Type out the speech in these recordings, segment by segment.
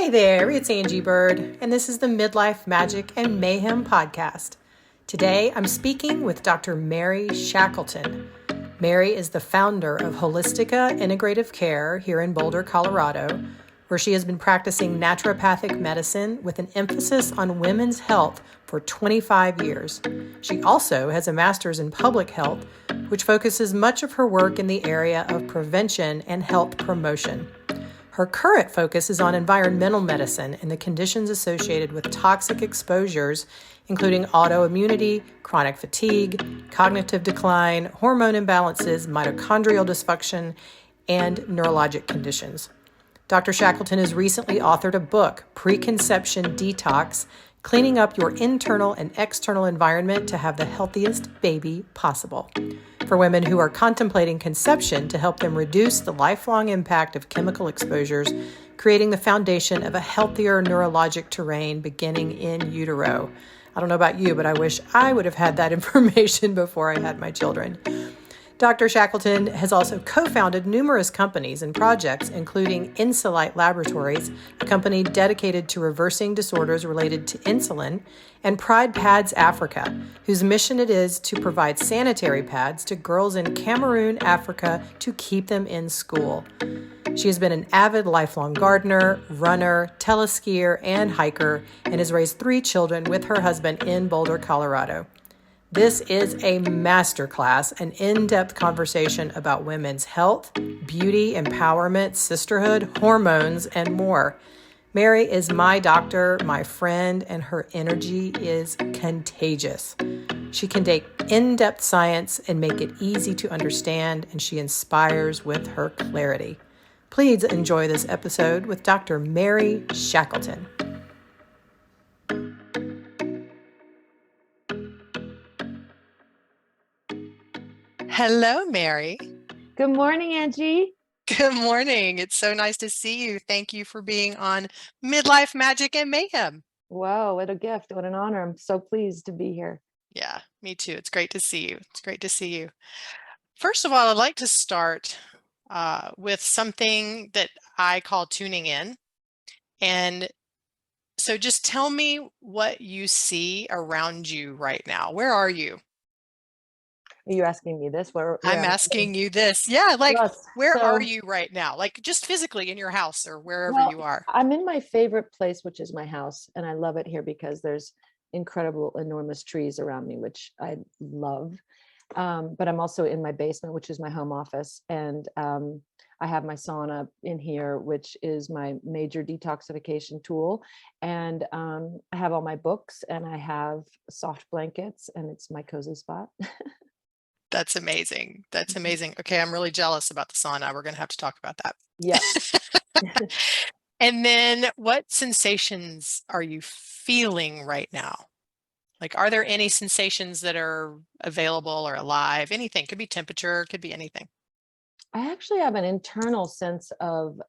Hey there, it's Angie Bird, and this is the Midlife Magic and Mayhem podcast. Today, I'm speaking with Dr. Mary Shackelton. Mary is the founder of Holistica Integrative Care here in Boulder, Colorado, where she has been practicing naturopathic medicine with an emphasis on women's health for 25 years. She also has a master's in public health, which focuses much of her work in the area of prevention and health promotion. Her current focus is on environmental medicine and the conditions associated with toxic exposures, including autoimmunity, chronic fatigue, cognitive decline, hormone imbalances, mitochondrial dysfunction, and neurologic conditions. Dr. Shackelton has recently authored a book, Preconception Detox, Cleaning Up Your Internal and External Environment to Have the Healthiest Baby Possible, for women who are contemplating conception to help them reduce the lifelong impact of chemical exposures, creating the foundation of a healthier neurologic terrain beginning in utero. I don't know about you, but I wish I would have had that information before I had my children. Dr. Shackelton has also co-founded numerous companies and projects, including Insulite Laboratories, a company dedicated to reversing disorders related to insulin, and Pride Pads Africa, whose mission it is to provide sanitary pads to girls in Cameroon, Africa, to keep them in school. She has been an avid lifelong gardener, runner, teleskier, and hiker, and has raised 3 children with her husband in Boulder, Colorado. This is a masterclass, an in-depth conversation about women's health, beauty, empowerment, sisterhood, hormones, and more. Mary is my doctor, my friend, and her energy is contagious. She can take in-depth science and make it easy to understand, and she inspires with her clarity. Please enjoy this episode with Dr. Mary Shackelton. Hello, Mary. Good morning, Angie. Good morning. It's so nice to see you. Thank you for being on Midlife Magic and Mayhem. Whoa, what a gift. What an honor. I'm so pleased to be here. Yeah, me too. It's great to see you. It's great to see you. First of all, I'd like to start with something that I call tuning in. And so just tell me what you see around you right now. Where are you? Are you asking me this? Where I'm asking you this. Yeah, like Yes. where are you right now? Like just physically in your house or wherever you are. I'm in my favorite place, which is my house. And I love it here because there's incredible, enormous trees around me, which I love. But I'm also in my basement, which is my home office. And I have my sauna in here, which is my major detoxification tool. And I have all my books and I have soft blankets and it's my cozy spot. That's amazing. That's amazing. Okay, I'm really jealous about the sauna. We're going to have to talk about that. Yeah. And then what sensations are you feeling right now? Like, are there any sensations that are available or alive? Anything. Could be temperature, could be anything. I actually have an internal sense of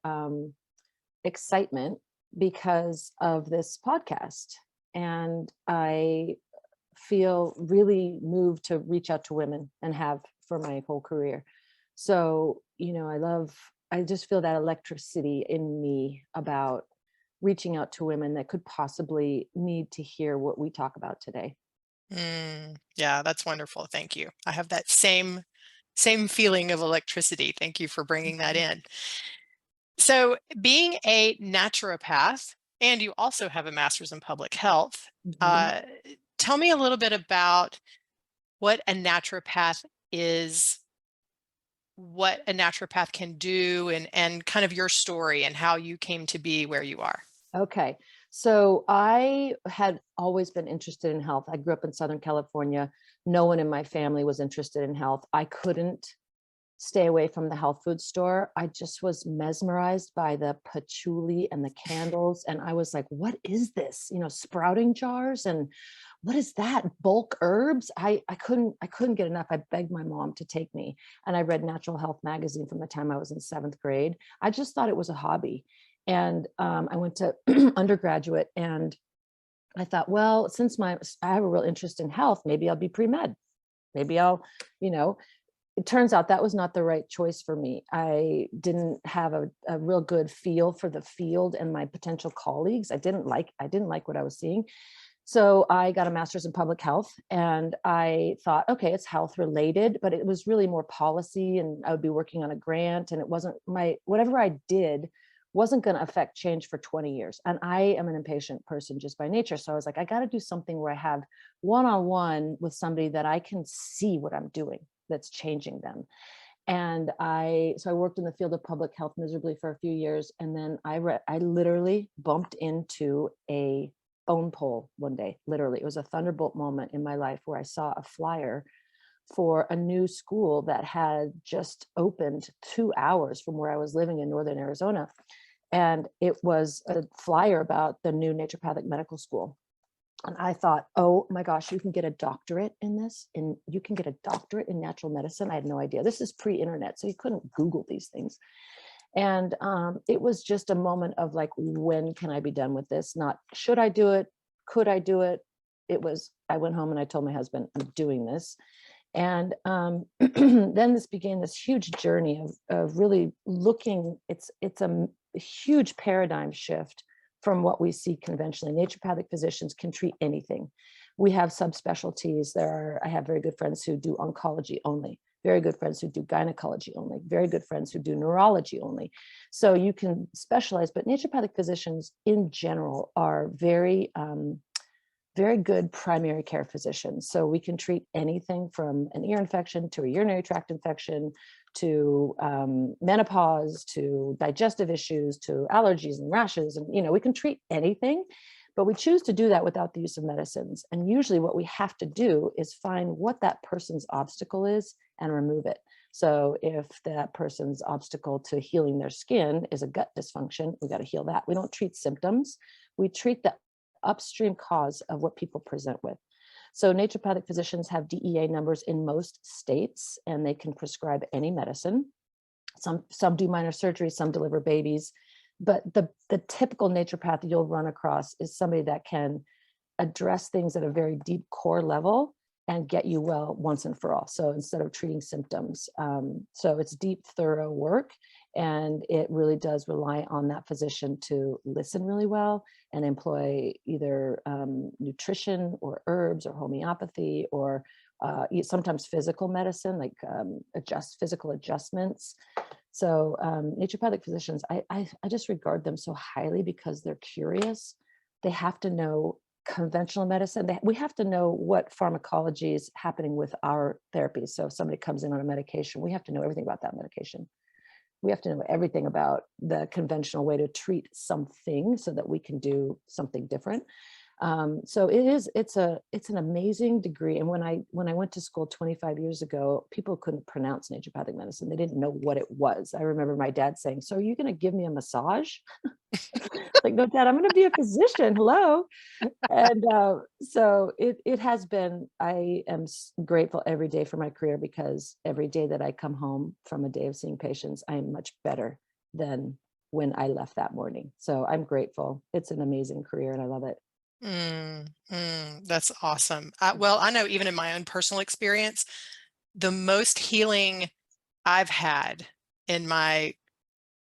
excitement because of this podcast. And I feel really moved to reach out to women and have for my whole career. So, I just feel that electricity in me about reaching out to women that could possibly need to hear what we talk about today. Yeah, that's wonderful. Thank you. I have that same feeling of electricity. Thank you for bringing that in. So being a naturopath, and you also have a master's in public health, tell me a little bit about what a naturopath is, what a naturopath can do, and kind of your story and how you came to be where you are. Okay. So I had always been interested in health. I grew up in Southern California. No one in my family was interested in health. I couldn't stay away from the health food store. I just was mesmerized by the patchouli and the candles. And I was like, what is this? Sprouting jars. And what is that? Bulk herbs? I couldn't get enough. I begged my mom to take me. And I read Natural Health magazine from the time I was in 7th grade. I just thought it was a hobby. And I went to undergraduate and I thought, well, since I have a real interest in health, maybe I'll be pre-med. Maybe I'll, it turns out that was not the right choice for me. I didn't have a real good feel for the field and my potential colleagues. I didn't like what I was seeing. So I got a master's in public health, and I thought, okay, it's health related, but it was really more policy, and I would be working on a grant, and it wasn't whatever I did wasn't going to affect change for 20 years. And I am an impatient person just by nature. So I was like, I got to do something where I have one-on-one with somebody that I can see what I'm doing that's changing them. And so I worked in the field of public health miserably for a few years. And then I literally bumped into a phone pole one day. Literally, it was a thunderbolt moment in my life where I saw a flyer for a new school that had just opened 2 hours from where I was living in northern Arizona. And it was a flyer about the new naturopathic medical school. And I thought, oh my gosh, you can get a doctorate in this, and you can get a doctorate in natural medicine. I had no idea. This is pre-internet, so you couldn't Google these things. And it was just a moment of like, when can I be done with this? Not should I do it? Could I do it? It was, I went home and I told my husband, I'm doing this. And then this began this huge journey of really looking, it's a huge paradigm shift from what we see conventionally. Naturopathic physicians can treat anything. We have subspecialties. I have very good friends who do oncology only, very good friends who do gynecology only, very good friends who do neurology only. So you can specialize, but naturopathic physicians in general are very good primary care physicians. So we can treat anything from an ear infection to a urinary tract infection to menopause, to digestive issues, to allergies and rashes. And, we can treat anything, but we choose to do that without the use of medicines. And usually what we have to do is find what that person's obstacle is and remove it. So if that person's obstacle to healing their skin is a gut dysfunction, we got to heal that. We don't treat symptoms. We treat the upstream cause of what people present with. So naturopathic physicians have DEA numbers in most states, and they can prescribe any medicine. Some do minor surgery, some deliver babies, but the typical naturopath you'll run across is somebody that can address things at a very deep core level and get you well once and for all. So instead of treating symptoms, so it's deep, thorough work, and it really does rely on that physician to listen really well and employ either nutrition or herbs or homeopathy or sometimes physical medicine, like physical adjustments. So naturopathic physicians, I just regard them so highly because they're curious. They have to know conventional medicine. We have to know what pharmacology is happening with our therapies. So if somebody comes in on a medication, we have to know everything about that medication. We have to know everything about the conventional way to treat something so that we can do something different. So it's an amazing degree. And when I went to school 25 years ago, people couldn't pronounce naturopathic medicine. They didn't know what it was. I remember my dad saying, "So are you going to give me a massage?" Like, no, Dad, I'm going to be a physician. Hello. And so it has been, I am grateful every day for my career, because every day that I come home from a day of seeing patients, I am much better than when I left that morning. So I'm grateful. It's an amazing career and I love it. That's awesome. Well, I know even in my own personal experience, the most healing I've had in my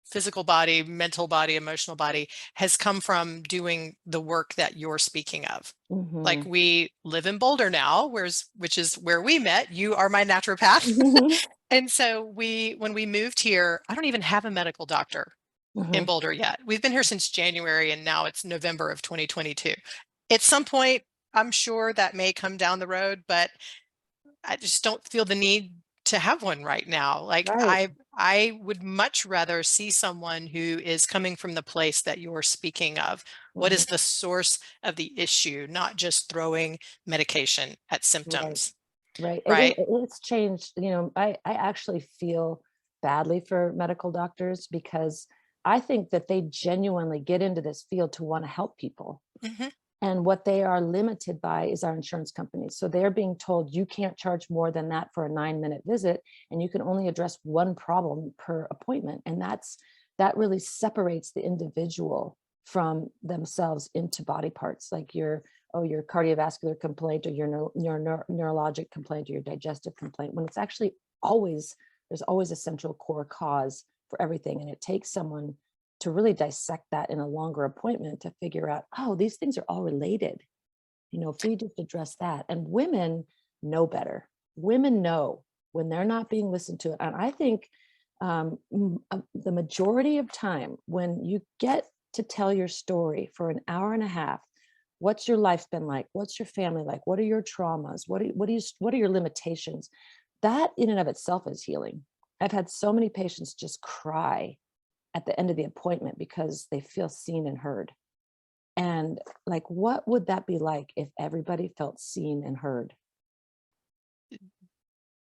physical body, mental body, emotional body has come from doing the work that you're speaking of. Like, we live in Boulder now, which is where we met. You are my naturopath. And so when we moved here, I don't even have a medical doctor in Boulder yet. We've been here since January, and now it's November of 2022. At some point, I'm sure that may come down the road, but I just don't feel the need to have one right now. Like, Right. I would much rather see someone who is coming from the place that you're speaking of. What is the source of the issue, not just throwing medication at Right. symptoms, Right. right? It's changed. I actually feel badly for medical doctors, because I think that they genuinely get into this field to want to help people. Hmm. And what they are limited by is our insurance companies. So they're being told you can't charge more than that for a 9-minute visit, and you can only address one problem per appointment. And that really separates the individual from themselves into body parts, like your cardiovascular complaint, or your neurologic complaint, or your digestive complaint, when it's actually there's always a central core cause for everything. And it takes someone to really dissect that in a longer appointment to figure out, oh, these things are all related. If we just address that, and women know better. Women know when they're not being listened to. And I think the majority of time when you get to tell your story for an hour and a half, what's your life been like? What's your family like? What are your traumas? What are your limitations? That in and of itself is healing. I've had so many patients just cry at the end of the appointment because they feel seen and heard. And like, what would that be like if everybody felt seen and heard?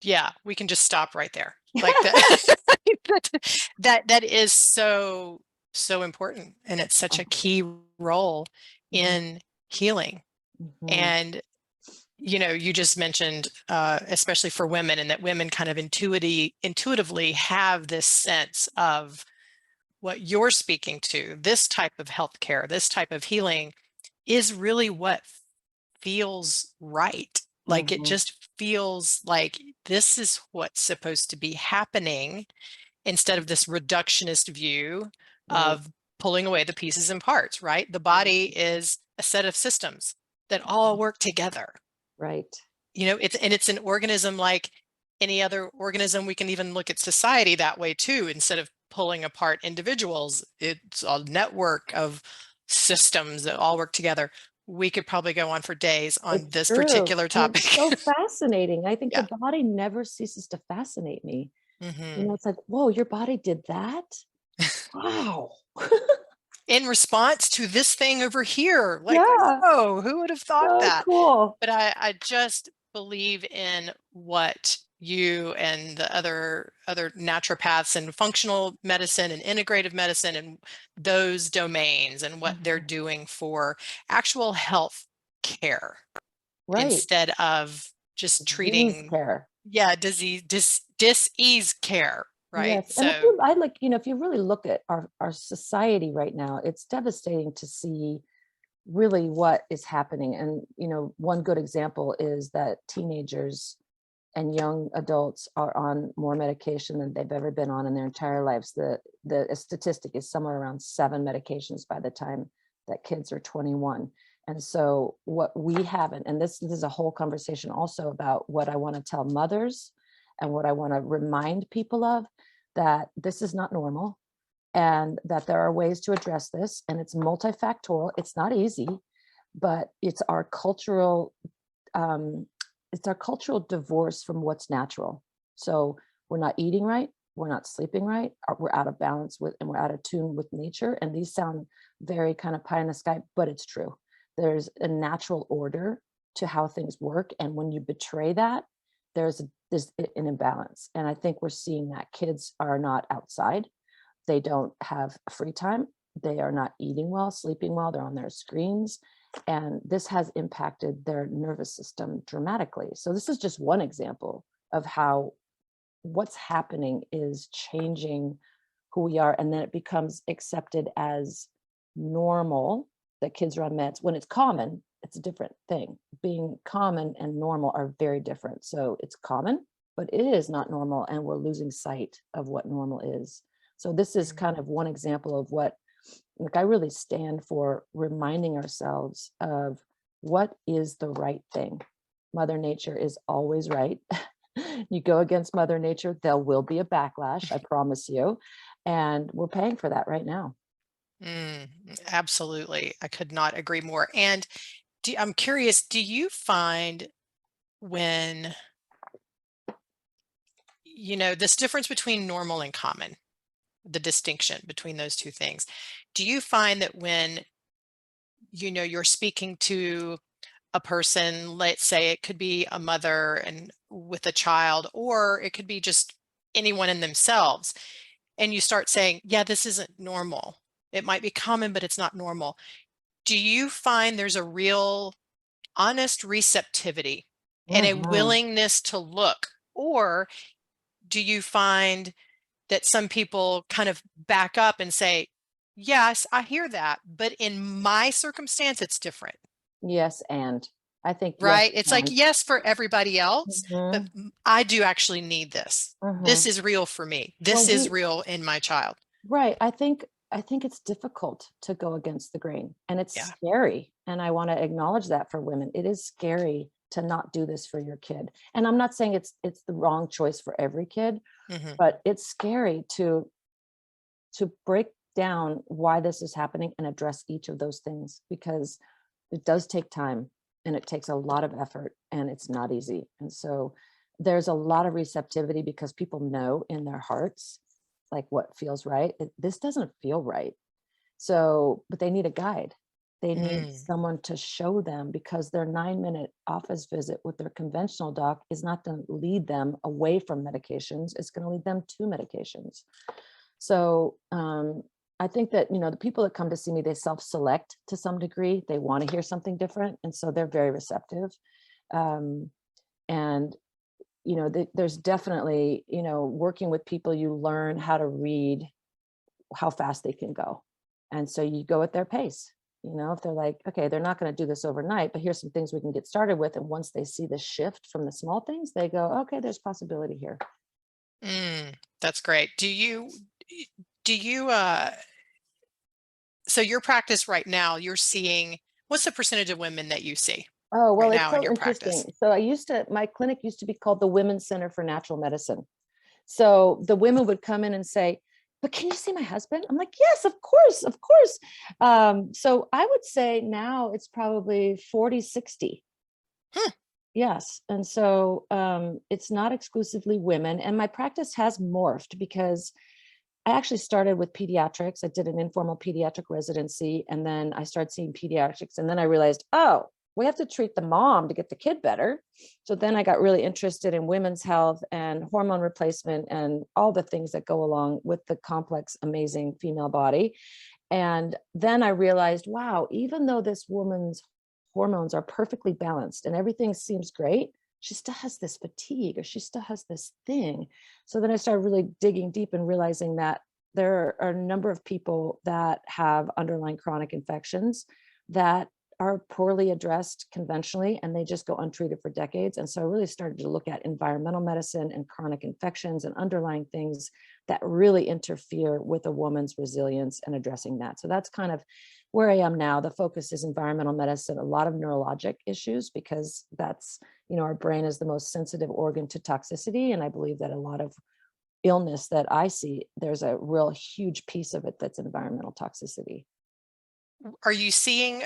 Yeah, we can just stop right there. Like that, that is so important, and it's such a key role in healing. Mhm. And you just mentioned, especially for women, and that women kind of intuitively have this sense of what you're speaking to. This type of healthcare, this type of healing is really what feels right. Like it Mhm. just feels like this is what's supposed to be happening, instead of this reductionist view Right. of pulling away the pieces and parts, right? The body is a set of systems that all work together. Right. It's an organism like any other organism. We can even look at society that way too. Instead of pulling apart individuals, it's a network of systems that all work together. We could probably go on for days on It's this true. particular And it's topic. so fascinating. I think the Yeah. body never ceases to fascinate me. Hmm. It's like, whoa, your body did that? Wow. In response to this thing over here, like, Yeah. whoa, who would have thought So that? cool. But I just believe in what you and the other naturopaths and functional medicine and integrative medicine and those domains, and what they're Mhm. doing for actual health care, Right. instead of just Disease treating, care. yeah, disease, dis-ease care, right? Yes. And if So, you I like, if you really look at our society right now, it's devastating to see really what is happening. And, one good example is that teenagers and young adults are on more medication than they've ever been on in their entire lives. The statistic is somewhere around 7 medications by the time that kids are 21. And so what we haven't, and this is a whole conversation also about what I want to tell mothers and what I want to remind people of, that this is not normal and that there are ways to address this, and it's multifactorial. It's not easy, but um, it's our cultural divorce from what's natural. So we're not eating right, we're not sleeping right, we're out of balance with, and we're out of tune with nature. And these sound very kind of pie in the sky, but it's true. There's a natural order to how things work, and when you betray that, there's an imbalance. And I think we're seeing that kids are not outside, they don't have free time, they are not eating well, sleeping well, they're on their screens, and this has impacted their nervous system dramatically. So this is just one example of how what's happening is changing who we are, and then it becomes accepted as normal that kids are on meds. When it's common, it's a different thing. Being common and normal are very different. So it's common, but it is not normal, and we're losing sight of what normal is. So this is kind of one example of what, like, I really stand for reminding ourselves of what is the right thing. Mother Nature is always right. You go against Mother Nature, there will be a backlash, I promise you. And we're paying for that right now. absolutely, I could not agree more. And I'm curious, do you find, when this difference between normal and common, the distinction between those two things, do you find that when you're speaking to a person, let's say it could be a mother and with a child, or it could be just anyone in themselves, and you start saying, yeah, this isn't normal, it might be common but it's not normal, do you find there's a real honest receptivity and a Mhm. willingness to look? Or do you find that some people kind of back up and say, yes, I hear that, but in my circumstance, it's different? Yes, and I think yes. Right? It's like, yes, for everybody else, but Mm-hmm. I do actually need this. Mm-hmm. This is real for me. Well, This is real in my child. right. I think it's difficult to go against the grain, and it's Yeah. scary. And I want to acknowledge that for women. It is scary to not do this for your kid. And I'm not saying it's the wrong choice for every kid, Hmm. but it's scary to break down why this is happening and address each of those things, because it does take time and it takes a lot of effort and it's not easy. And so there's a lot of receptivity because people know in their hearts like what feels right. This doesn't feel right. So, but they need a guide. They need someone to show them, because their 9-minute office visit with their conventional doc is not going to lead them away from medications. It's going to lead them to medications. So I think that, the people that come to see me, they self-select to some degree. They want to hear something different. And so they're very receptive. And, there's definitely, working with people, you learn how to read how fast they can go. And so you go at their pace. If they're like, okay, they're not going to do this overnight, but here's some things we can get started with. And once they see the shift from the small things, they go, okay, there's possibility here. That's great. Do you so your practice right now, you're seeing, what's the percentage of women that you see Oh, right well, it's now in so your interesting. practice? So my clinic used to be called the Women's Center for Natural Medicine. So the women would come in and say, but can you see my husband? I'm like, yes, of course, of course. So I would say now it's probably 40-60. Yes. And so it's not exclusively women. And my practice has morphed because I actually started with pediatrics. I did an informal pediatric residency, and then I started seeing pediatrics. And then I realized, oh, we have to treat the mom to get the kid better. So then I got really interested in women's health and hormone replacement and all the things that go along with the complex, amazing female body. And then I realized, wow, even though this woman's hormones are perfectly balanced and everything seems great, she still has this fatigue, or she still has this thing. So then I started really digging deep and realizing that there are a number of people that have underlying chronic infections that are poorly addressed conventionally, and they just go untreated for decades. And so I really started to look at environmental medicine and chronic infections and underlying things that really interfere with a woman's resilience and addressing that. So that's kind of where I am now. The focus is environmental medicine, a lot of neurologic issues, because that's, our brain is the most sensitive organ to toxicity. And I believe that a lot of illness that I see, there's a real huge piece of it that's environmental toxicity. Are you seeing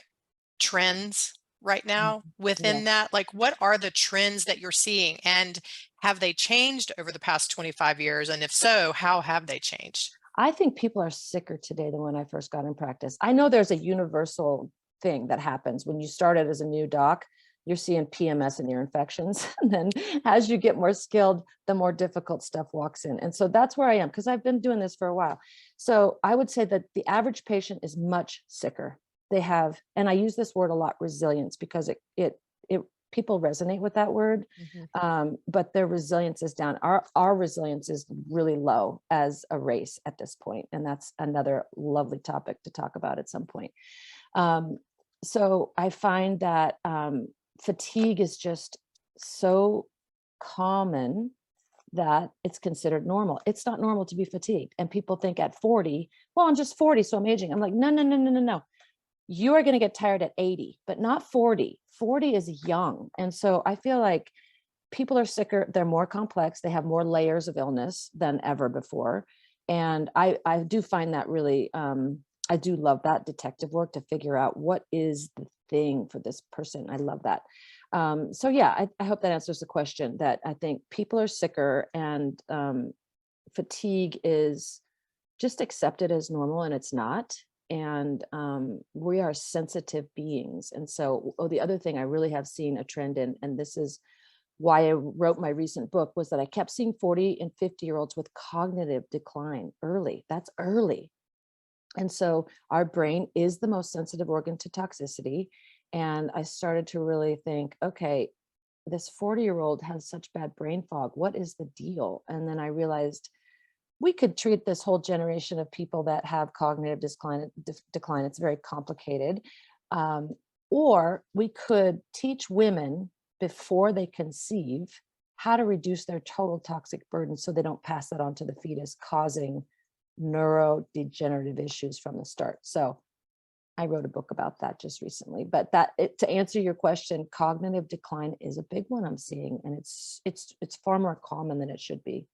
trends right now Yeah. within that? Like, what are the trends that you're seeing, and have they changed over the past 25 years? And if so, how have they changed? I think people are sicker today than when I first got in practice. I know there's a universal thing that happens when you started as a new doc. You're seeing PMS and ear infections. And then as you get more skilled, the more difficult stuff walks in. And so that's where I am, because I've been doing this for a while. So I would say that the average patient is much sicker. They have, and I use this word a lot, resilience, because it people resonate with that word. But their resilience is down. Our resilience is really low as a race at this point. And that's another lovely topic to talk about at some point. So I find that fatigue is just so common that it's considered normal. It's not normal to be fatigued. And people think at 40, well, I'm just 40, so I'm aging. I'm like, no, no, no, no, no, no. You are going to get tired at 80, but not 40. 40 is young. And so I feel like people are sicker. They're more complex. They have more layers of illness than ever before. And I do find that really, I do love that detective work to figure out what is the thing for this person. I love that. So yeah, I hope that answers the question. That I think people are sicker, and fatigue is just accepted as normal, and it's not. And we are sensitive beings. And so, the other thing I really have seen a trend in, and this is why I wrote my recent book, was that I kept seeing 40 and 50-year-olds with cognitive decline early. That's early. And so our brain is the most sensitive organ to toxicity. And I started to really think, okay, this 40-year-old has such bad brain fog. What is the deal? And then I realized we could treat this whole generation of people that have cognitive decline. It's very complicated. Or we could teach women before they conceive how to reduce their total toxic burden so they don't pass that on to the fetus, causing neurodegenerative issues from the start. So I wrote a book about that just recently. But to answer your question, cognitive decline is a big one I'm seeing, and it's far more common than it should be.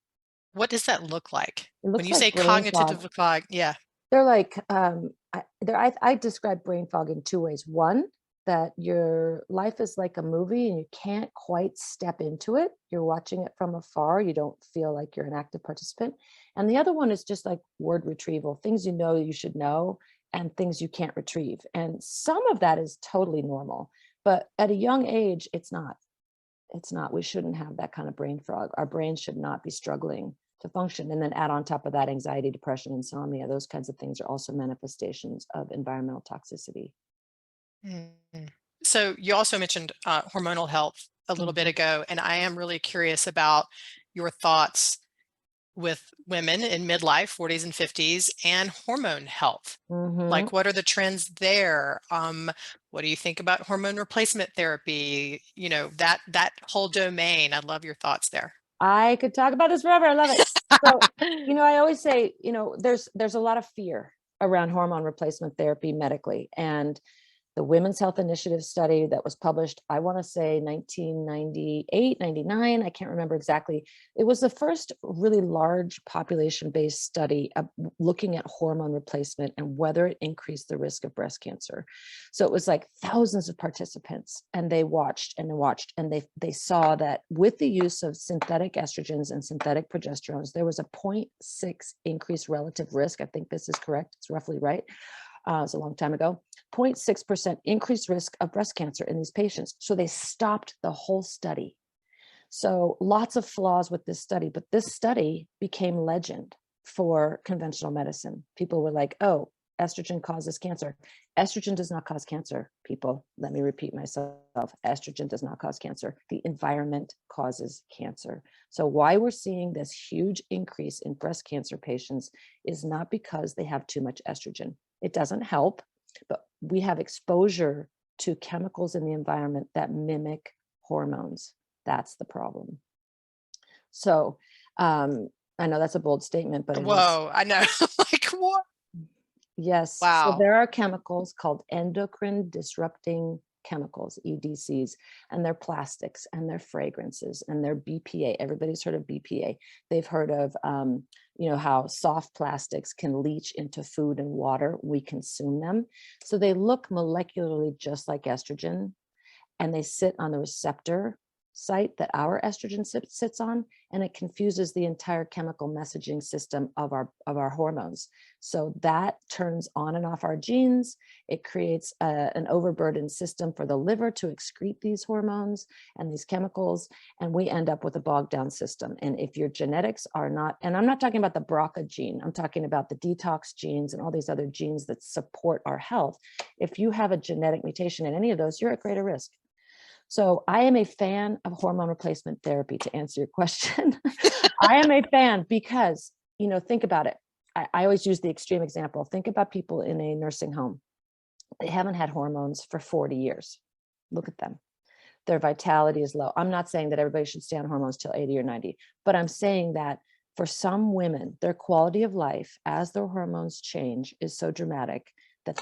What does that look like? It When looks you like say brain cognitive fog. decline, yeah. They're like, I describe brain fog in two ways. One, that your life is like a movie and you can't quite step into it. You're watching it from afar. You don't feel like you're an active participant. And the other one is just like word retrieval, things you know you should know and things you can't retrieve. And some of that is totally normal, but at a young age, it's not. It's not. We shouldn't have that kind of brain fog. Our brains should not be struggling to function. And then add on top of that anxiety, depression, insomnia, those kinds of things are also manifestations of environmental toxicity. Mhm. So you also mentioned hormonal health a little bit ago, and I am really curious about your thoughts with women in midlife, 40s and 50s, and hormone health. Mm-hmm. Like, what are the trends there? What do you think about hormone replacement therapy? You know, that whole domain. I'd love your thoughts there. I could talk about this forever. I love it. So, I always say, there's a lot of fear around hormone replacement therapy medically. And the Women's Health Initiative study that was published, I want to say 1998, 99, I can't remember exactly. It was the first really large population-based study looking at hormone replacement and whether it increased the risk of breast cancer. So it was like thousands of participants, and they watched and watched, and they saw that with the use of synthetic estrogens and synthetic progesterones, there was a 0.6 increased relative risk. I think this is correct. It's roughly right. It's a long time ago, 0.6% increased risk of breast cancer in these patients. So they stopped the whole study. So lots of flaws with this study, but this study became legend for conventional medicine. People were like, oh, estrogen causes cancer. Estrogen does not cause cancer, people. Let me repeat myself. Estrogen does not cause cancer. The environment causes cancer. So why we're seeing this huge increase in breast cancer patients is not because they have too much estrogen. It doesn't help, but we have exposure to chemicals in the environment that mimic hormones. That's the problem. So I know that's a bold statement, but it is. Whoa, I know. Like, what? Yes. So Wow. there are chemicals called endocrine disrupting chemicals, EDCs, and they're plastics and they're fragrances and they're BPA. Everybody's heard of BPA. They've heard of, how soft plastics can leach into food and water. We consume them. So they look molecularly just like estrogen, and they sit on the receptor site that our estrogen sits on, and it confuses the entire chemical messaging system of our hormones. So that turns on and off our genes. It creates an overburdened system for the liver to excrete these hormones and these chemicals, and we end up with a bogged down system. And if your genetics are not, and I'm not talking about the BRCA gene, I'm talking about the detox genes and all these other genes that support our health. If you have a genetic mutation in any of those, you're at greater risk. So I am a fan of hormone replacement therapy, to answer your question. I am a fan because, think about it. I always use the extreme example. Think about people in a nursing home. They haven't had hormones for 40 years. Look at them. Their vitality is low. I'm not saying that everybody should stay on hormones till 80 or 90, but I'm saying that for some women, their quality of life as their hormones change is so dramatic that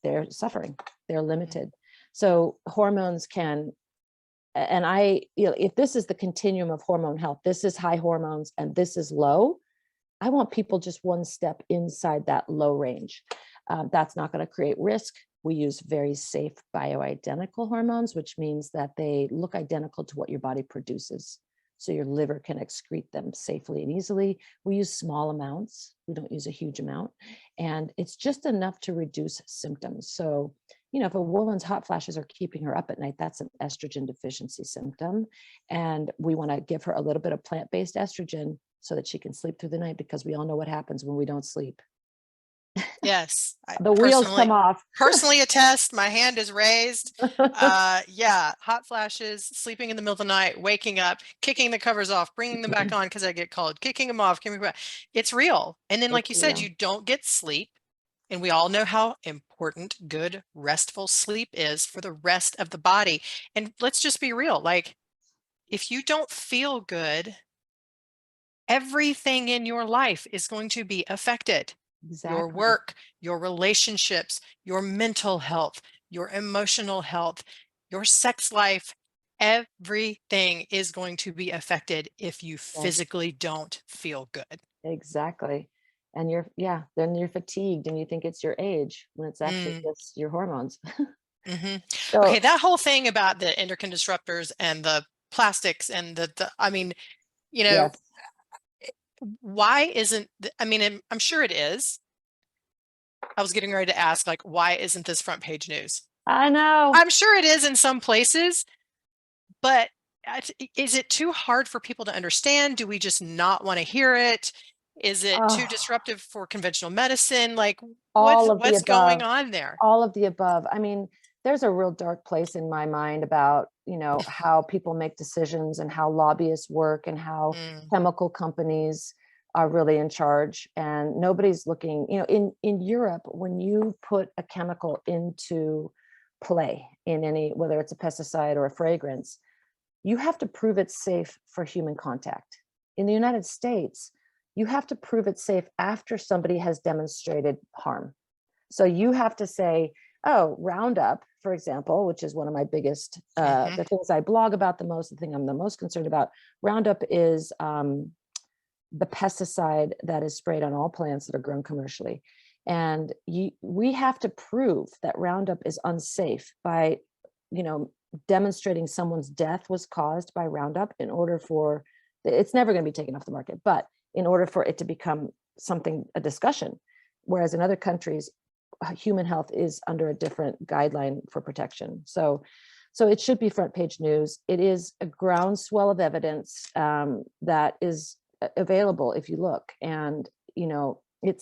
they're suffering, they're limited. So hormones can, and if this is the continuum of hormone health, this is high hormones and this is low, I want people just one step inside that low range. That's not going to create risk. We use very safe bioidentical hormones, which means that they look identical to what your body produces. So your liver can excrete them safely and easily. We use small amounts. We don't use a huge amount. And it's just enough to reduce symptoms. So, if a woman's hot flashes are keeping her up at night, that's an estrogen deficiency symptom. And we want to give her a little bit of plant-based estrogen so that she can sleep through the night, because we all know what happens when we don't sleep. Yes. The wheels come off. Personally attest, my hand is raised. Yeah, hot flashes, sleeping in the middle of the night, waking up, kicking the covers off, bringing them back on because I get cold, kicking them off, it's real. And then, like you said, you don't get sleep. And we all know how important good, restful sleep is for the rest of the body. And let's just be real, like, if you don't feel good, everything in your life is going to be affected. Your Exactly. work, your relationships, your mental health, your emotional health, your sex life, everything is going to be affected if you Yes, physically don't feel good. exactly. And then you're fatigued and you think it's your age when it's actually Mm, just your hormones. mhm. Okay, So, that whole thing about the endocrine disruptors and the plastics and I mean, you know, yes, why isn't, I mean, I'm sure it is. I was getting ready to ask, like, why isn't this front page news? I know. I'm sure it is in some places, but is it too hard for people to understand? Do we just not want to hear it? Is it too Oh, disruptive for conventional medicine? Like, all of the what's going above. on there? All of the above. I mean, there's a real dark place in my mind about, how people make decisions and how lobbyists work and how Mm, chemical companies are really in charge. And nobody's looking, in Europe, when you put a chemical into play in any, whether it's a pesticide or a fragrance, you have to prove it's safe for human contact. In the United States, you have to prove it's safe after somebody has demonstrated harm. So you have to say, oh, Roundup, for example, which is one of my biggest, hmm. the things I blog about the most, the thing I'm the most concerned about. Roundup is the pesticide that is sprayed on all plants that are grown commercially. And we have to prove that Roundup is unsafe by, you know, demonstrating someone's death was caused by Roundup in order for it's never going to be taken off the market, but in order for it to become something, a discussion. Whereas in other countries, human health is under a different guideline for protection. So it should be front page news. It is a groundswell of evidence that is available if you look, and it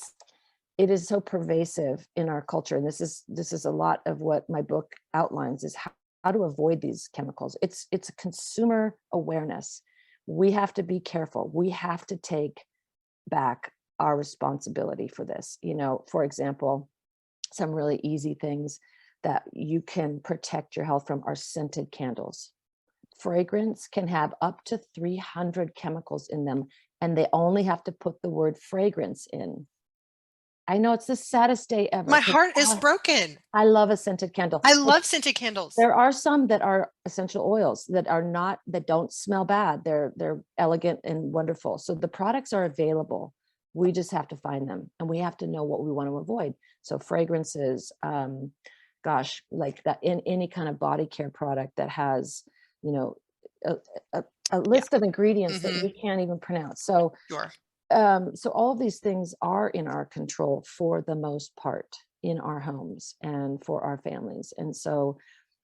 is so pervasive in our culture. And this is a lot of what my book outlines is how to avoid these chemicals. It's a consumer awareness. We have to be careful. We have to take back our responsibility for this. For example, some really easy things that you can protect your health from are scented candles. Fragrance can have up to 300 chemicals in them, and they only have to put the word fragrance in. I know it's the saddest day ever My because heart is broken. I love a scented candle. I But love scented candles. there are some that are essential oils that are not, that don't smell bad. They're elegant and wonderful. So the products are available. We just have to find them, and we have to know what we want to avoid. So fragrances, gosh, like that, in any kind of body care product that has, you know, a, a Yeah. list of ingredients that Hmm. we can't even pronounce. Sure. So all of these things are in our control for the most part in our homes and for our families. And so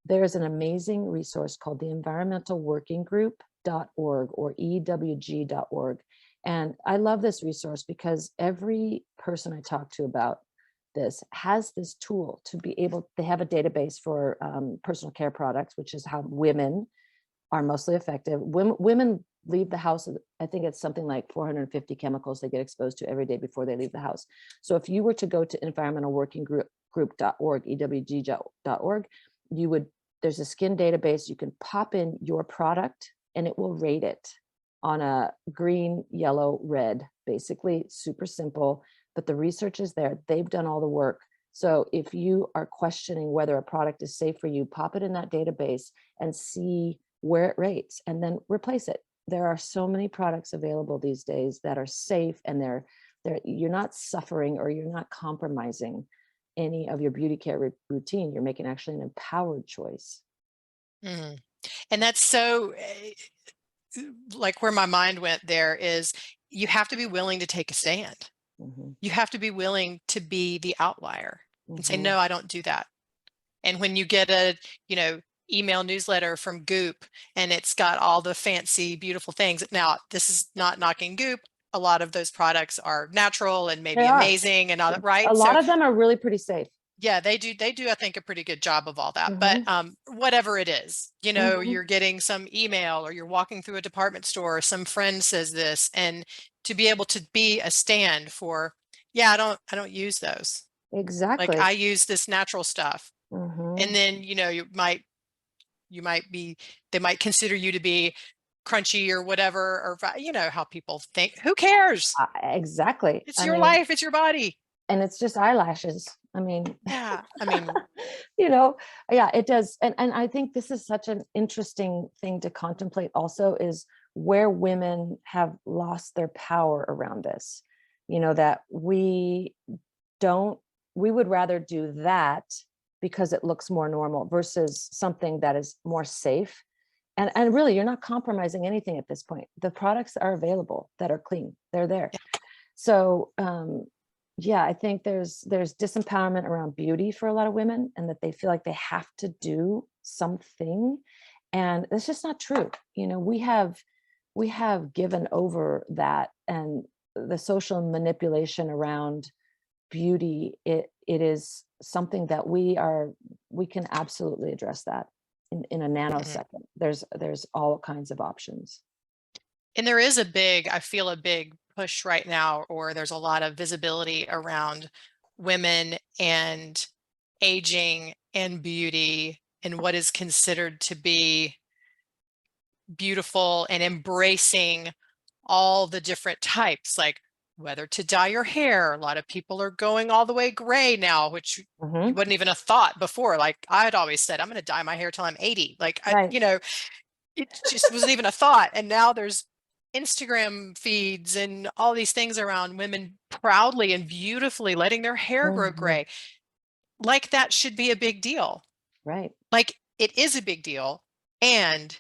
there's an amazing resource called the Environmental Working Group.org or EWG.org. And I love this resource because every person I talk to about this has this tool to be able, they have a database for personal care products, which is how women are mostly effective. Women leave the house, I think it's something like 450 chemicals they get exposed to every day before they leave the house. So if you were to go to environmentalworkinggroup.org, EWG.org, you would, there's a skin database, you can pop in your product and it will rate it on a green, yellow, red, basically super simple, but the research is there. They've done all the work. So if you are questioning whether a product is safe for you, pop it in that database and see where it rates and then replace it. There are so many products available these days that are safe, and they're you're not suffering or you're not compromising any of your beauty care routine. You're making actually an empowered choice. Mm. And that's so, like, where my mind went there is you have to be willing to take a stand. Hmm. You have to be willing to be the outlier and say, Hmm. no, I don't do that. And when you get a, you know, email newsletter from Goop and it's got all the fancy, beautiful things. Now, this is not knocking Goop. A lot of those products are natural and They maybe are. amazing and all that, A right? So lot of them are really pretty safe. yeah, they do, I think, a pretty good job of all that. But Hmm. whatever it is, you know, Hmm. you're getting some email or you're walking through a department store, or some friend says this, and to be able to be a stand for, yeah, I don't use those. Like, Exactly. I use this natural stuff. Mm-hmm. And then, you might be, they might consider you to be crunchy or whatever, or, you know, how people think. Who cares? Exactly. It's I your mean, life, it's your body. and it's just eyelashes. I mean, Yeah. I mean, you know, yeah, it does. And I think this is such an interesting thing to contemplate also, is where women have lost their power around this. That don't, we would rather do that because it looks more normal versus something that is more safe. And really, you're not compromising anything at this point. The products are available that are clean. They're there. So yeah, I think there's disempowerment around beauty for a lot of women, and that they feel like they have to do something. And that's just not true. We have given over that, and the social manipulation around beauty, it is something that we can absolutely address that in a mhm. nanosecond. There's all kinds of options. And there is I feel a big push right now, or there's a lot of visibility around women and aging and beauty and what is considered to be beautiful, and embracing all the different types, like whether to dye your hair. A lot of people are going all the way gray now, which Hmm. wasn't even a thought before. Like, I'd always said, I'm going to dye my hair till I'm 80. Like, Right. it just wasn't even a thought. And now there's Instagram feeds and all these things around women proudly and beautifully letting their hair grow Hmm. gray. Like, that should be a big deal. Right. Like, it is a big deal. And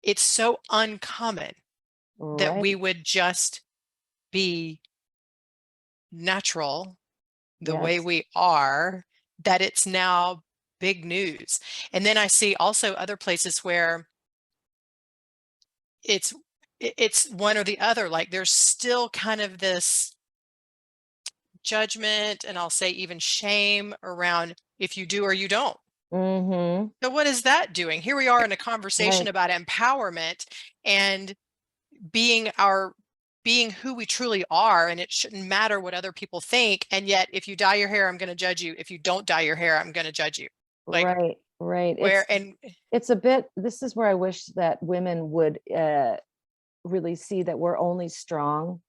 it's so uncommon that Right. we would just be natural the way Yes. we are, that it's now big news. And then I see also other places where it's it's one or the other. Like, there's still kind of this judgment, and I'll say even shame around if you do or you don't. Hmm. So what is that doing? Here we are in a conversation Right. about empowerment and being our being who we truly are, and it shouldn't matter what other people think. And yet, if you dye your hair, I'm going to judge you. If you don't dye your hair, I'm going to judge you. Like, Right. Right. where and It's a bit, this is where I wish that women would really see that we're only strong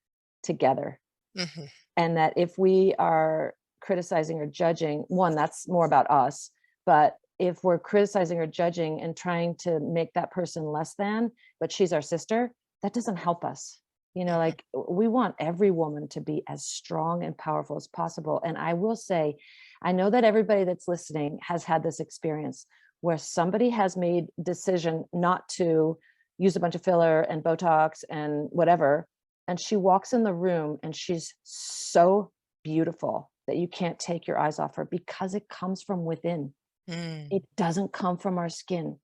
together. Mhm. And that if we are criticizing or judging, one, that's more about us. But if we're criticizing or judging and trying to make that person less than, but she's our sister, that doesn't help us. Mhm. Like, we want every woman to be as strong and powerful as possible. And I will say, I know that everybody that's listening has had this experience where somebody has made decision not to use a bunch of filler and Botox and whatever, and she walks in the room and she's so beautiful that you can't take your eyes off her, because it comes from within. Mm. It doesn't come from our skin.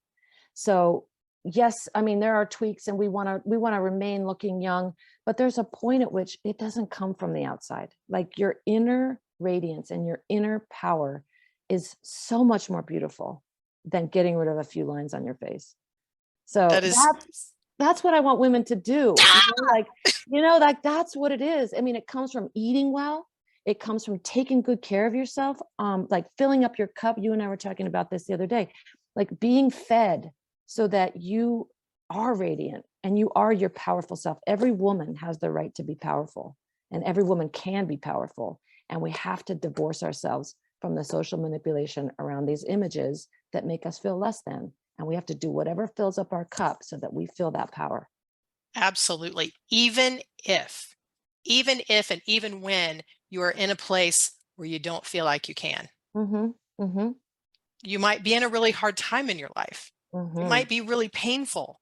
So yes, I mean, there are tweaks, and we want to remain looking young, but there's a point at which it doesn't come from the outside. Like, your inner radiance and your inner power is so much more beautiful than getting rid of a few lines on your face. So That is that's what I want women to do. Like, like, that's what it is. I mean, it comes from eating well. It comes from taking good care of yourself. Like filling up your cup. You and I were talking about this the other day, like being fed so that you are radiant and you are your powerful self. Every woman has the right to be powerful, and every woman can be powerful. And we have to divorce ourselves from the social manipulation around these images that make us feel less than. And we have to do whatever fills up our cup so that we feel that power. absolutely. Even if and even when you are in a place where you don't feel like you can. Mm-hmm. Mm-hmm. You might be in a really hard time in your life. It Mm-hmm. might be really painful.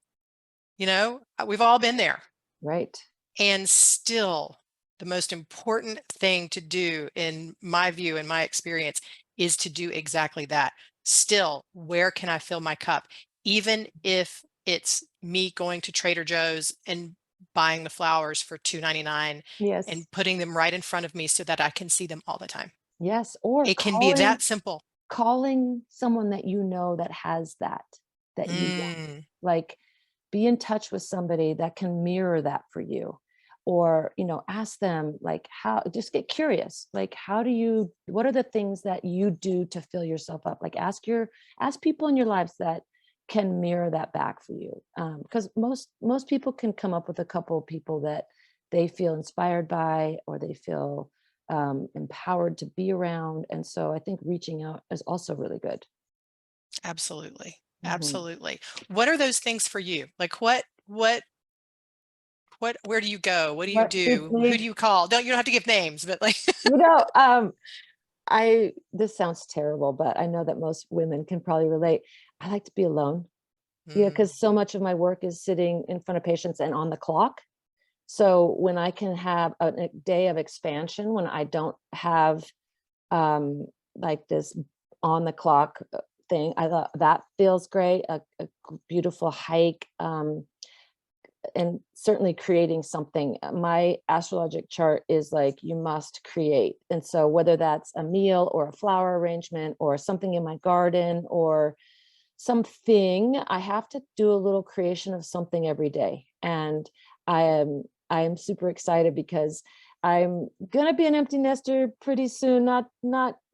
We've all been there. Right. And still, the most important thing to do, in my view, in my experience, is to do exactly that. Still, where can I fill my cup? Even if it's me going to Trader Joe's and buying the flowers for $2.99 Yes. and putting them right in front of me so that I can see them all the time. Yes. Or It can be that simple. calling someone that you know that has that you want. Mm, Like, be in touch with somebody that can mirror that for you. or, ask them like just get curious, like, what are the things that you do to fill yourself up? Like ask people in your lives that can mirror that back for you. Because most people can come up with a couple of people that they feel inspired by, or they feel empowered to be around. And so I think reaching out is also really good. Absolutely. Mhm. Absolutely. What are those things for you? Like where do you go? What do you What did do? Who do they, you call? You don't have to give names, but like, this sounds terrible, but I know that most women can probably relate. I like to be alone. Yeah, mm, because so much of my work is sitting in front of patients and on the clock. So when I can have a day of expansion, when I don't have like this on the clock thing, I thought that feels great. A beautiful hike, and certainly creating something. My astrologic chart is like, you must create. And so whether that's a meal or a flower arrangement or something in my garden or something, I have to do a little creation of something every day. And I am super excited because I'm gonna be an empty nester pretty soon, not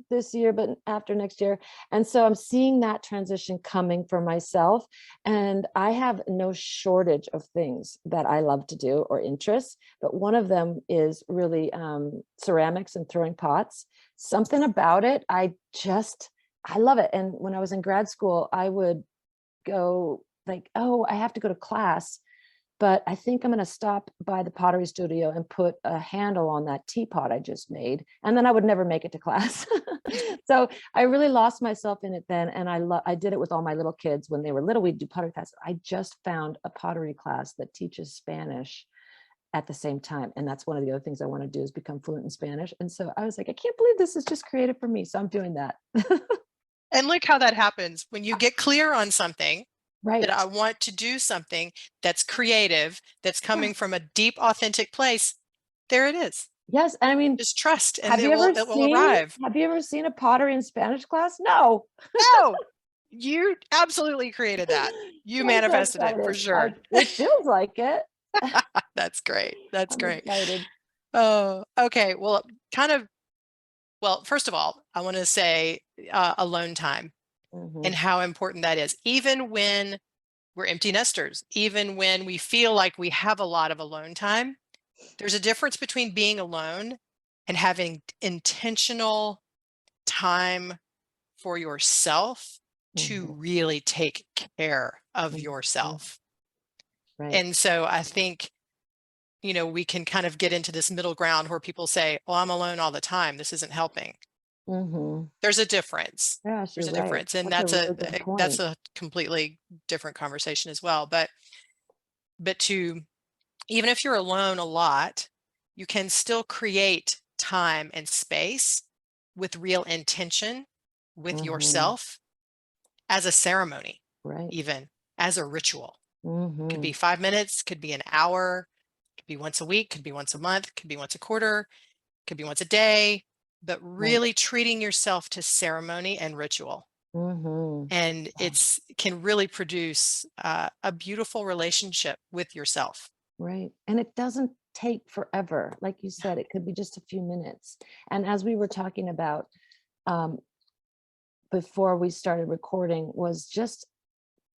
this year, but after next year. And so I'm seeing that transition coming for myself. And I have no shortage of things that I love to do or interests, but one of them is really ceramics and throwing pots. Something about it, I love it. And when I was in grad school, I would go like, oh, I have to go to class, but I think I'm going to stop by the pottery studio and put a handle on that teapot I just made. And then I would never make it to class. So I really lost myself in it then. And I did it with all my little kids when they were little. We'd do pottery class. I just found a pottery class that teaches Spanish at the same time. And that's one of the other things I want to do, is become fluent in Spanish. And so I was like, I can't believe this is just created for me. So I'm doing that. and look how that happens when you get clear on something that I Right. want to do something that's creative, that's Yeah. coming from a deep, authentic place. There it is. Yes. And I mean, Just trust and have you ever it will seen arrive. have you ever seen a pottery and Spanish class? No. No, you absolutely created that. You I'm so manifested it for excited. sure. It feels like it. That's great. That's I'm great. excited. Oh, okay. Well, first of all, I want to say alone time and Mhm. how important that is. Even when we're empty nesters, even when we feel like we have a lot of alone time, there's a difference between being alone and having intentional time for yourself to Mhm. really take care of Mhm. yourself. Right. And so I think, we can kind of get into this middle ground where people say, "Oh, I'm alone all the time. This isn't helping." Mhm. There's a difference. Yes, you're There's a right. difference. And That's a really good that's point. a completely different conversation as well. But to even if you're alone a lot, you can still create time and space with real intention with Mhm. yourself as a ceremony, Right. even as a ritual. Could be Mhm. 5 minutes, could be an hour, could be once a week, could be once a month, could be once a quarter, could be once a day, but Right. really treating yourself to ceremony and ritual. Mhm. And Wow. it's can really produce a beautiful relationship with yourself. Right. And it doesn't take forever. Like you said, it could be just a few minutes. And as we were talking about um, before we started recording, was just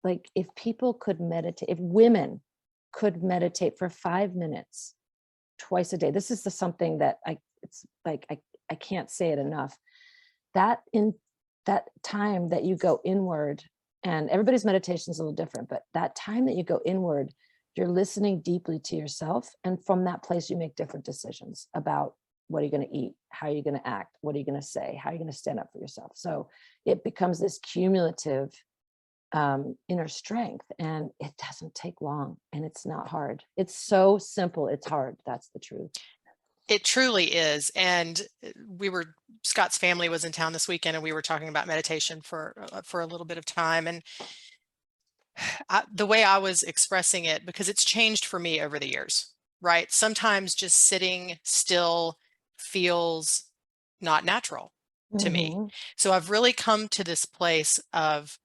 like, if people could meditate, if women could meditate for 5 minutes twice a day. This is something that it's like, I can't say it enough. That in that time that you go inward, and everybody's meditation is a little different, but that time that you go inward, you're listening deeply to yourself. And from that place, you make different decisions about what are you going to eat? How are you going to act? What are you going to say? How are you going to stand up for yourself? So it becomes this cumulative inner strength, and it doesn't take long, and it's not hard. It's so simple. It's hard. That's the truth. It truly is. And Scott's family was in town this weekend and we were talking about meditation for a little bit of time. And the way I was expressing it, because it's changed for me over the years, right? Sometimes just sitting still feels not natural to me. Hmm. So I've really come to this place of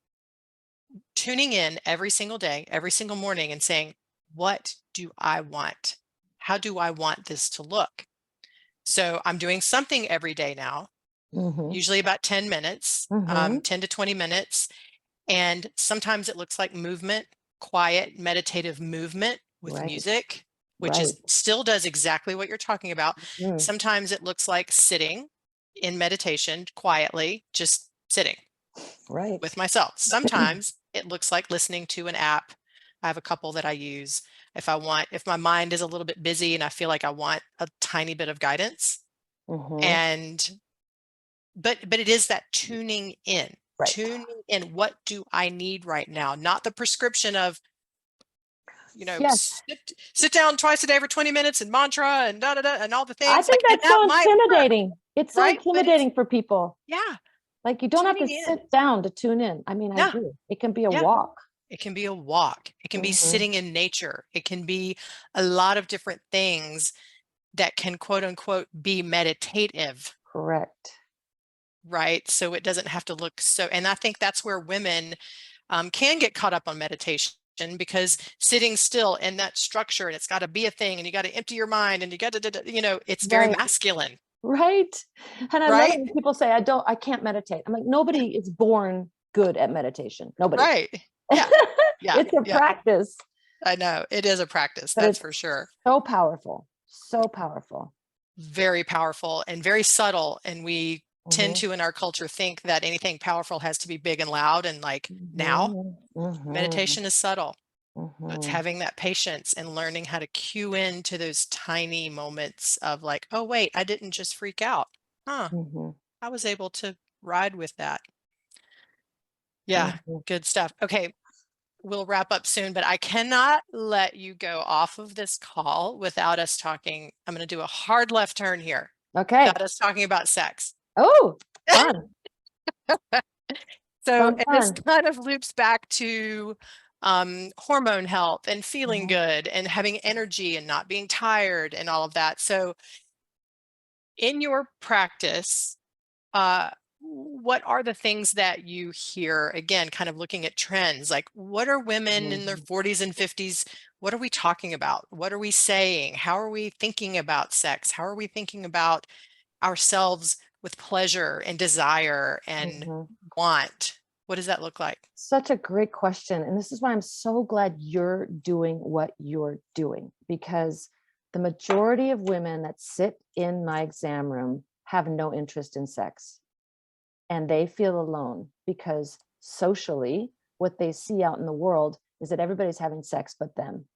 tuning in every single day, every single morning and saying, what do I want? how do I want this to look? So I'm doing something every day now, Mm-hmm. usually about 10 minutes, Mm-hmm. 10 to 20 minutes. And sometimes it looks like movement, quiet, meditative movement with Right. music, which Right. is still does exactly what you're talking about. Mm. Sometimes it looks like sitting in meditation quietly, just sitting Right. with myself. Sometimes it looks like listening to an app. I have a couple that I use. If my mind is a little bit busy and I feel like I want a tiny bit of guidance, Mm-hmm. and but it is that tuning in. Right. Tuning in, what do I need right now? Not the prescription of, Yes. sit down twice a day for 20 minutes and mantra and da da da and all the I things. think Like, and that's that so might work, intimidating. It's so right? But it's, intimidating for people. yeah, Like you don't have to tuning in. sit down to tune in. I mean, I Yeah, agree. It can be a yeah. walk. It can be a walk. It can be Mm-hmm. sitting in nature. It can be a lot of different things that can quote unquote be meditative, Correct. right? So it doesn't have to look so, and I think that's where women can get caught up on meditation, because sitting still in that structure, and it's got to be a thing, and you got to empty your mind, and you got to, it's very Right. masculine, Right. And I love it right? when people say, I can't meditate. I'm like, nobody is born good at meditation. Nobody. Right. Yeah. Yeah. It's a Yeah. practice, I know it is a practice. but That's it's for sure. so powerful. So powerful. Very powerful and very subtle. And we tend Mm-hmm. to, in our culture, think that anything powerful has to be big and loud. And like now, Mm-hmm. Mm-hmm. meditation is subtle. So it's Mm-hmm. having that patience and learning how to cue into those tiny moments of like, oh, wait, I didn't just freak out. Huh. Mm-hmm. I was able to ride with that. Yeah. Mm-hmm. Good stuff. Okay. We'll wrap up soon, but I cannot let you go off of this call without us talking. I'm going to do a hard left turn here. Okay. Got us talking about sex. Oh, fun. So, Fun, and this fun. kind of loops back to hormone health and feeling Mhm. good and having energy and not being tired and all of that. So, in your practice, what are the things that you hear, again, kind of looking at trends? Like, what are women in their Mhm. 40s and 50s? What are we talking about? What are we saying? How are we thinking about sex? How are we thinking about ourselves with pleasure and desire and Mhm. want? What does that look like? Such a great question. And this is why I'm so glad you're doing what you're doing, because the majority of women that sit in my exam room have no interest in sex. And they feel alone because socially, what they see out in the world is that everybody's having sex but them.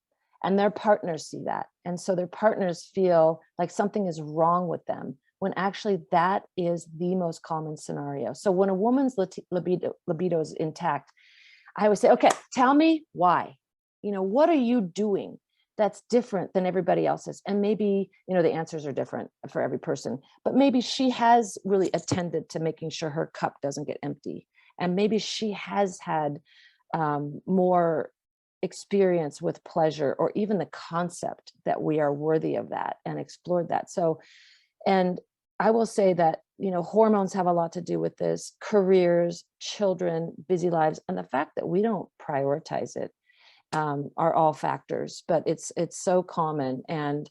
And their partners see that. And so their partners feel like something is wrong with them, when actually that is the most common scenario. So when a woman's libido is intact, I always say, okay, tell me why. What are you doing that's different than everybody else's? And maybe, the answers are different for every person, but maybe she has really attended to making sure her cup doesn't get empty. And maybe she has had more experience with pleasure, or even the concept that we are worthy of that, and explored that. So, and I will say that, hormones have a lot to do with this, careers, children, busy lives, and the fact that we don't prioritize it are all factors, but it's so common. And,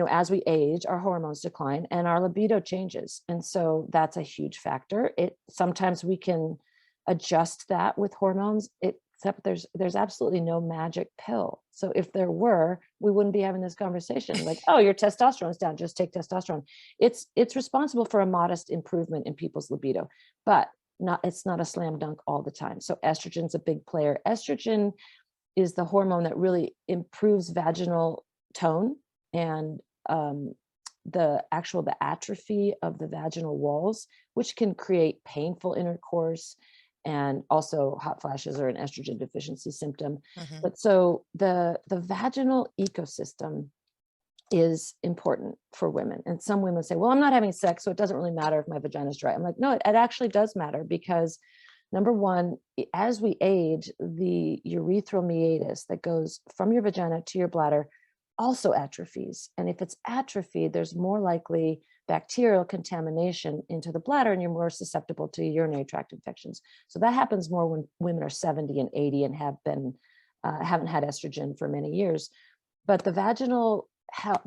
as we age, our hormones decline and our libido changes. And so that's a huge factor. Sometimes we can adjust that with hormones, except there's absolutely no magic pill. So if there were, we wouldn't be having this conversation like, oh, your testosterone's down, just take testosterone. It's responsible for a modest improvement in people's libido, but it's not a slam dunk all the time. So estrogen's a big player. Estrogen is the hormone that really improves vaginal tone and the atrophy of the vaginal walls, which can create painful intercourse, and also hot flashes are an estrogen deficiency symptom. Mhm. But so the vaginal ecosystem is important for women. And some women say, well, I'm not having sex, so it doesn't really matter if my vagina is dry. I'm like, no, it actually does matter, because number one, as we age, the urethral meatus that goes from your vagina to your bladder also atrophies. And if it's atrophied, there's more likely bacterial contamination into the bladder, and you're more susceptible to urinary tract infections. So that happens more when women are 70 and 80 and haven't had estrogen for many years. But the vaginal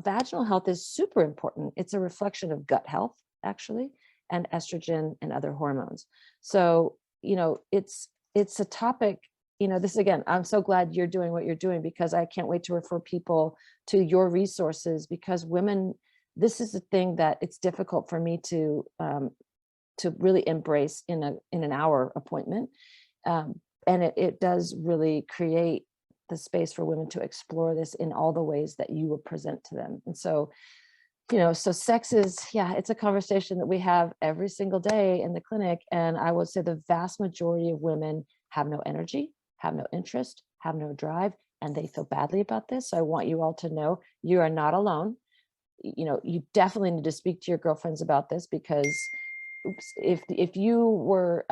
vaginal health is super important. It's a reflection of gut health, actually, and estrogen and other hormones. So, it's a topic, this again, I'm so glad you're doing what you're doing, because I can't wait to refer people to your resources, because women, this is a thing that it's difficult for me to really embrace in an hour appointment. And it does really create the space for women to explore this in all the ways that you will present to them. And so, so sex is, it's a conversation that we have every single day in the clinic. And I would say the vast majority of women have no energy, have no interest, have no drive, and they feel badly about this. So I want you all to know you are not alone. You definitely need to speak to your girlfriends about this, because if you were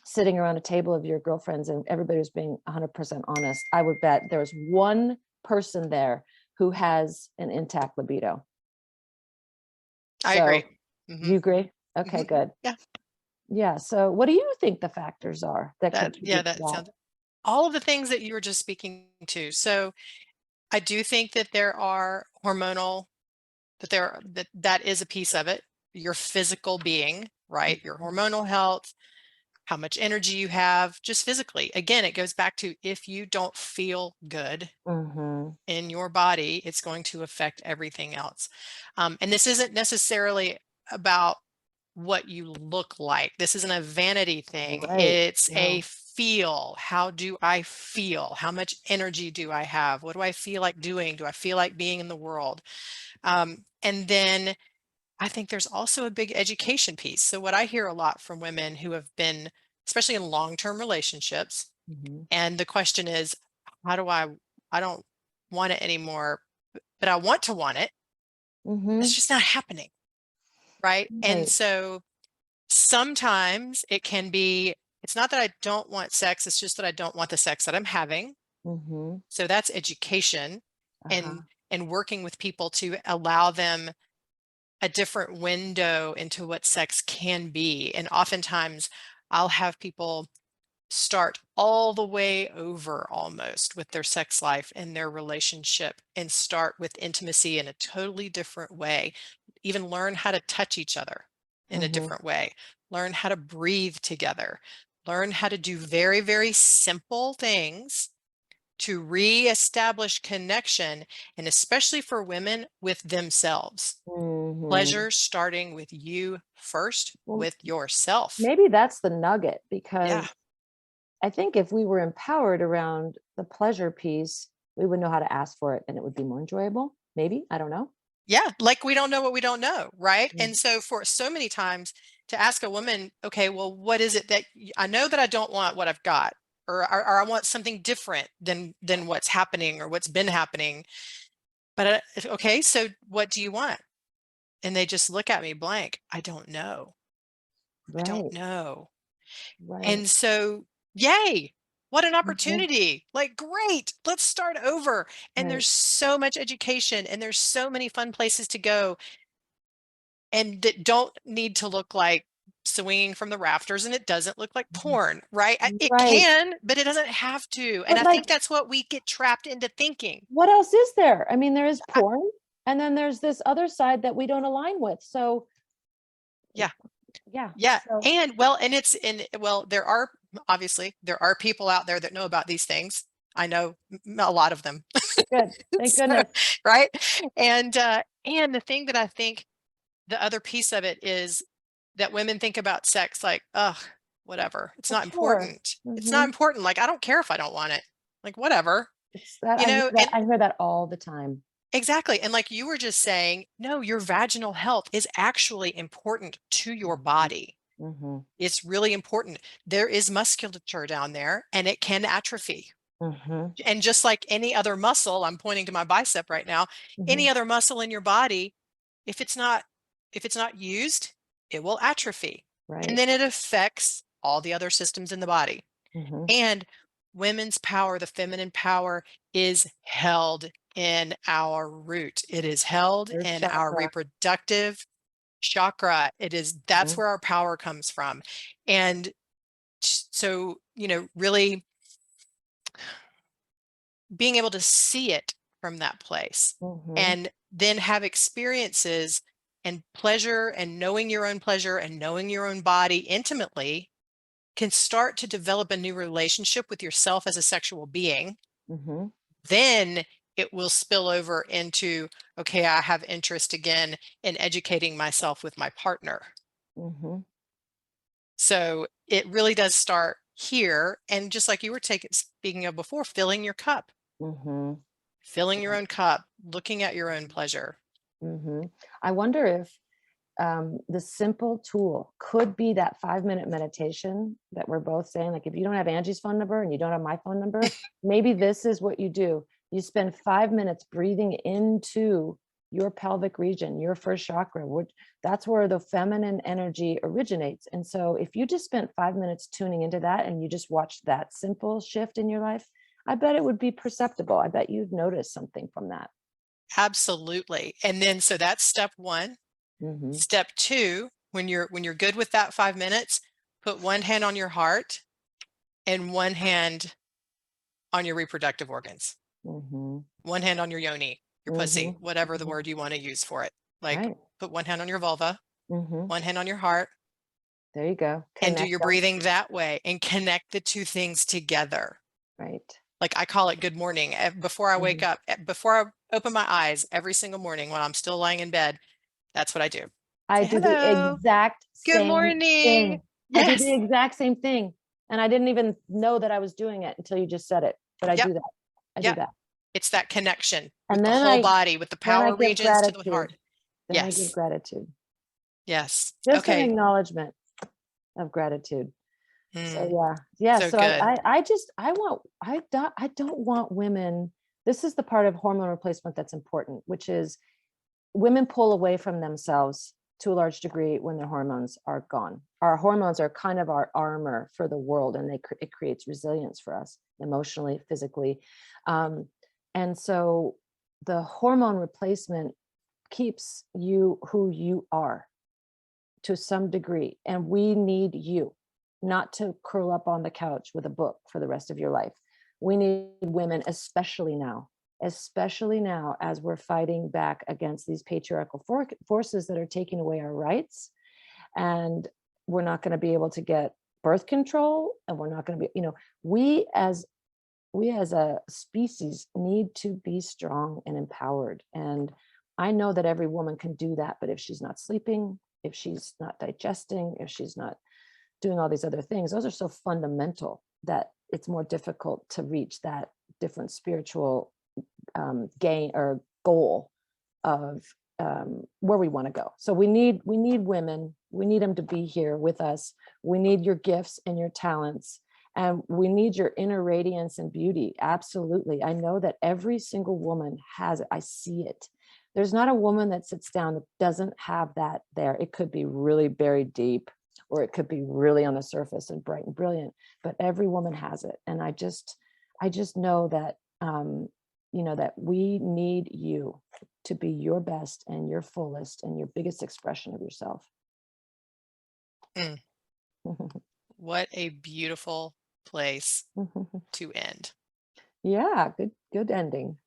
sitting around a table of your girlfriends and everybody was being 100% honest, I would bet there's one person there who has an intact libido. I agree. Mm-hmm. You agree? Okay, Mm-hmm. good. Yeah. Yeah. So what do you think the factors are that contribute to that that? sounds all of the things that you were just speaking to. So I do think that there are hormonal, that is a piece of it. Your physical being, right? Your hormonal health, how much energy you have, just physically. Again, it goes back to, if you don't feel good in your body, it's going to affect everything else. And this isn't necessarily about what you look like. This isn't a vanity thing. Right. It's a feel. How do I feel? How much energy do I have? What do I feel like doing? Do I feel like being in the world? And then I think there's also a big education piece. So what I hear a lot from women who have been, especially in long-term relationships, and the question is, how do I don't want it anymore, but I want to want it. It's just not happening. Right. And so sometimes it can be, it's not that I don't want sex, it's just that I don't want the sex that I'm having. So that's education and working with people to allow them a different window into what sex can be. And oftentimes I'll have people start all the way over almost with their sex life and their relationship, and start with intimacy in a totally different way. Even learn how to touch each other in a different way, learn how to breathe together, learn how to do very, very simple things to reestablish connection, and especially for women, with themselves. Pleasure starting with you first, with yourself. Maybe that's the nugget, because I think if we were empowered around the pleasure piece, we would know how to ask for it, and it would be more enjoyable. Maybe, I don't know. Yeah, like we don't know what we don't know, right? And so for so many times to ask a woman, okay, well, what is it that I know that I don't want what I've got, or I want something different than what's happening or what's been happening. But okay, so what do you want? And they just look at me blank. I don't know. I don't know. And so, yay, what an opportunity. Like, great, let's start over. And there's so much education, and there's so many fun places to go, and that don't need to look like swinging from the rafters, and it doesn't look like porn, right? It can, but it doesn't have to. And I think that's what we get trapped into thinking. What else is there? I mean, there is porn, and then there's this other side that we don't align with. So yeah. So. And there are people out there that know about these things. I know a lot of them. Good. Thank goodness. Right. And the thing that I think, the other piece of it is that women think about sex like, ugh, whatever. It's not important. It's not important. Like, I don't care if I don't want it. Like, whatever. I hear that all the time. Exactly. And like you were just saying, no, your vaginal health is actually important to your body. It's really important. There is musculature down there, and it can atrophy. And just like any other muscle, I'm pointing to my bicep right now, any other muscle in your body, if it's not used, it will atrophy. And then it affects all the other systems in the body. And women's power, the feminine power, is held in our root. It is held in our reproductive chakra. That's where our power comes from. And so, really being able to see it from that place, Mm-hmm. and then have experiences and pleasure, and knowing your own pleasure and knowing your own body intimately can start to develop a new relationship with yourself as a sexual being. Mm-hmm. Then it will spill over into, okay, I have interest again in educating myself with my partner. Mm-hmm. So it really does start here. And just like you were speaking of before, filling your cup, Mm-hmm. filling your own cup, looking at your own pleasure. Mm-hmm. I wonder if the simple tool could be that 5-minute meditation that we're both saying. Like, if you don't have Angie's phone number and you don't have my phone number, maybe this is what you do. You spend 5 minutes breathing into your pelvic region, your first chakra, which that's where the feminine energy originates. And so if you just spent 5 minutes tuning into that and you just watched that simple shift in your life, I bet it would be perceptible. I bet you'd notice something from that. Absolutely. And then, so that's step one. Mm-hmm. Step two, when you're good with that 5 minutes, put one hand on your heart and one hand on your reproductive organs. Mm-hmm. One hand on your yoni, your pussy, Mm-hmm. whatever the word you want to use for it. Like, Right. put one hand on your vulva, Mm-hmm. one hand on your heart, There you go. and do Connect your them. breathing that way and connect the two things together. Right. Like, I call it good morning. Before I wake up, before I open my eyes every single morning when I'm still lying in bed, that's what I do. I Say, do the hello, exact good same morning. thing. I do the Yes. exact same thing. And I didn't even know that I was doing it until you just said it. But I Yep. do that. I do Yep. that. It's that connection with And the then whole body, with the I power give regions to the gratitude. heart. Then I give Yes. gratitude. Yes. Just an Okay. acknowledgement of gratitude. So Mm, yeah. so So good. I don't want women. This is the part of hormone replacement that's important, which is women pull away from themselves to a large degree when their hormones are gone. Our hormones are kind of our armor for the world, and it creates resilience for us emotionally, physically. And so the hormone replacement keeps you who you are to some degree. And we need you not to curl up on the couch with a book for the rest of your life. We need women, especially now as we're fighting back against these patriarchal forces that are taking away our rights. And we're not going to be able to get birth control, and we're not going to be, we as a species need to be strong and empowered. And I know that every woman can do that, but if she's not sleeping, if she's not digesting, if she's not doing all these other things, those are so fundamental that it's more difficult to reach that different spiritual gain or goal of where we want to go. So we need women. We need them to be here with us. We need your gifts and your talents, and we need your inner radiance and beauty. Absolutely. I know that every single woman has it. I see it. There's not a woman that sits down that doesn't have that there. It could be really buried deep, or it could be really on the surface and bright and brilliant, but every woman has it. And I just know that, that we need you to be your best and your fullest and your biggest expression of yourself. Mm. What a beautiful place to end. Yeah, good ending.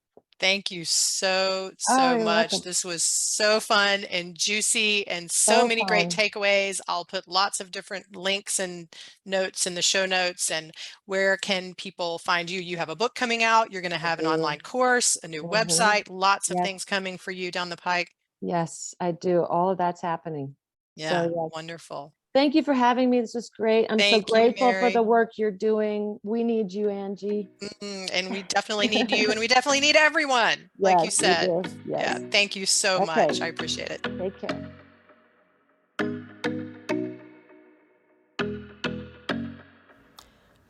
Thank you so You're much. welcome. This was so fun and juicy, and so many great Fun. takeaways. I'll put lots of different links and notes in the show notes. And where can people find you? You have a book coming out. You're going to have an online course, a new website, lots of things coming for you down the pike. Yes, I do. All of that's happening. Yeah, So yes. wonderful. Thank you for having me. This was great. I'm so Thank you, grateful for Mary. the work you're doing. We need you, Angie. And we definitely need you, and we definitely need everyone, like you Yes, we said. do. Yes. Yeah, thank you so much. I appreciate it. Take care.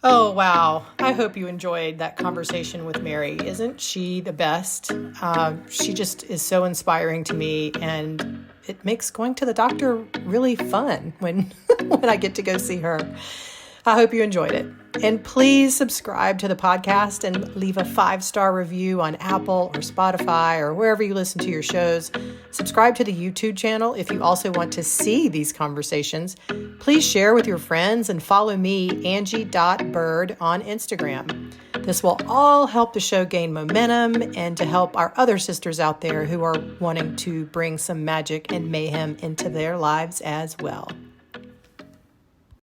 Oh, wow. I hope you enjoyed that conversation with Mary. Isn't she the best? She just is so inspiring to me, and it makes going to the doctor really fun when, when I get to go see her. I hope you enjoyed it. And please subscribe to the podcast and leave a 5-star review on Apple or Spotify or wherever you listen to your shows. Subscribe to the YouTube channel if you also want to see these conversations. Please share with your friends and follow me, Angie.Bird, on Instagram. This will all help the show gain momentum and to help our other sisters out there who are wanting to bring some magic and mayhem into their lives as well.